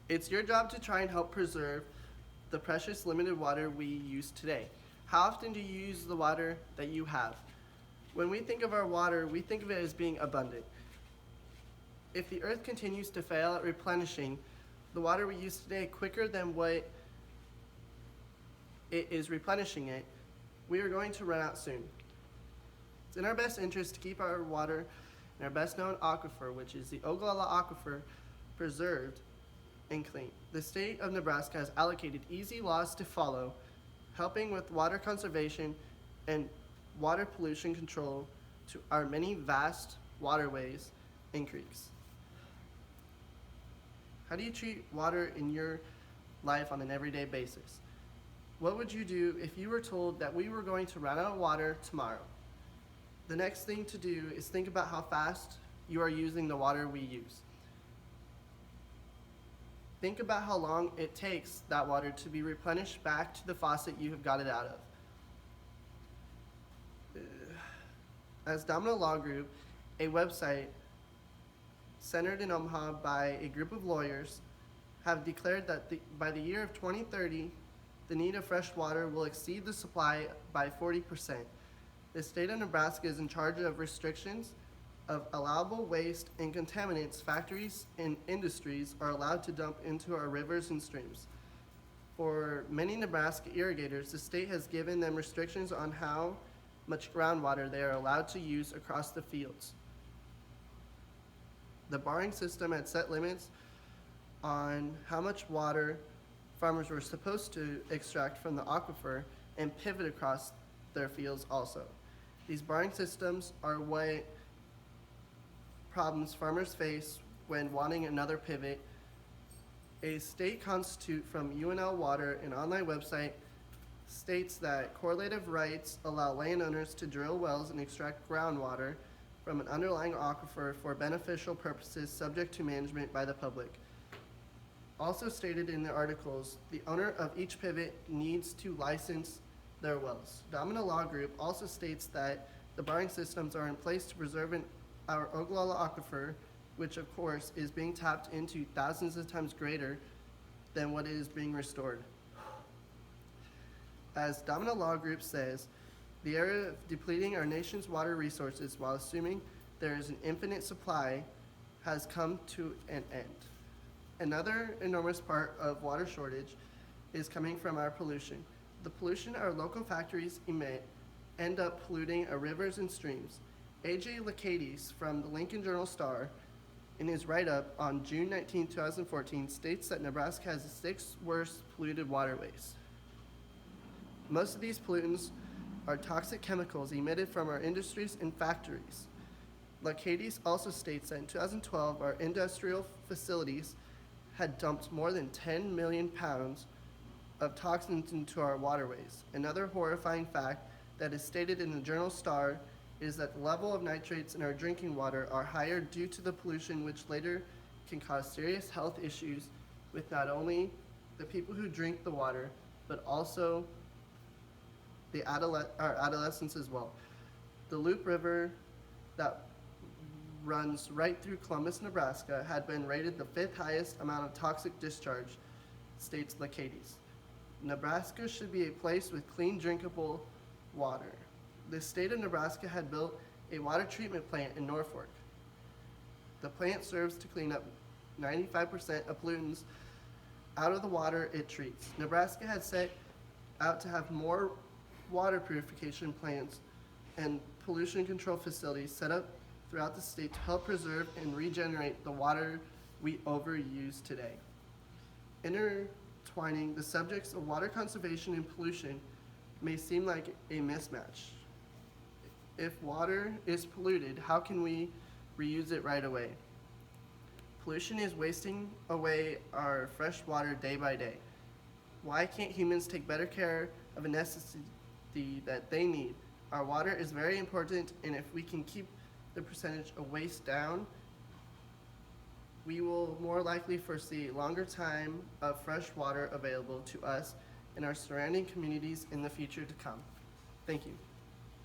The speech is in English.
It's your job to try and help preserve the precious limited water we use today. How often do you use the water that you have? When we think of our water, we think of it as being abundant. If the earth continues to fail at replenishing the water we use today quicker than what it is replenishing it, we are going to run out soon. It's in our best interest to keep our water in our best known aquifer, which is the Ogallala Aquifer, preserved and clean. The state of Nebraska has allocated easy laws to follow, helping with water conservation and water pollution control to our many vast waterways and creeks. How do you treat water in your life on an everyday basis? What would you do if you were told that we were going to run out of water tomorrow? The next thing to do is think about how fast you are using the water we use. Think about how long it takes that water to be replenished back to the faucet you have got it out of. As Domino Law Group, a website centered in Omaha by a group of lawyers, have declared that by the year of 2030, the need of fresh water will exceed the supply by 40%. The state of Nebraska is in charge of restrictions of allowable waste and contaminants factories and industries are allowed to dump into our rivers and streams. For many Nebraska irrigators, the state has given them restrictions on how much groundwater they are allowed to use across the fields. The barring system had set limits on how much water farmers were supposed to extract from the aquifer and pivot across their fields also. These barring systems are what problems farmers face when wanting another pivot. A state constitute from UNL Water, an online website, states that correlative rights allow landowners to drill wells and extract groundwater from an underlying aquifer for beneficial purposes subject to management by the public. Also stated in the articles, the owner of each pivot needs to license their wells. Domino Law Group also states that the barring systems are in place to preserve our Ogallala Aquifer, which of course is being tapped into thousands of times greater than what is being restored. As Domino Law Group says, the era of depleting our nation's water resources while assuming there is an infinite supply has come to an end. Another enormous part of water shortage is coming from our pollution. The pollution our local factories emit end up polluting our rivers and streams. A.J. Lacades from the Lincoln Journal-Star, in his write-up on June 19, 2014, states that Nebraska has the 6th worst polluted waterways. Most of these pollutants are toxic chemicals emitted from our industries and factories. Lacades also states that in 2012, our industrial facilities had dumped more than 10 million pounds of toxins into our waterways. Another horrifying fact that is stated in the Journal-Star is that the level of nitrates in our drinking water are higher due to the pollution, which later can cause serious health issues with not only the people who drink the water, but also the our adolescents as well. The Loup River that runs right through Columbus, Nebraska, had been rated the 5th highest amount of toxic discharge, states Lacades. Nebraska should be a place with clean, drinkable water. The state of Nebraska had built a water treatment plant in Norfolk. The plant serves to clean up 95% of pollutants out of the water it treats. Nebraska had set out to have more water purification plants and pollution control facilities set up throughout the state to help preserve and regenerate the water we overuse today. Intertwining the subjects of water conservation and pollution may seem like a mismatch. If water is polluted, how can we reuse it right away? Pollution is wasting away our fresh water day by day. Why can't humans take better care of a necessity that they need? Our water is very important, and if we can keep the percentage of waste down, we will more likely foresee a longer time of fresh water available to us and our surrounding communities in the future to come. Thank you.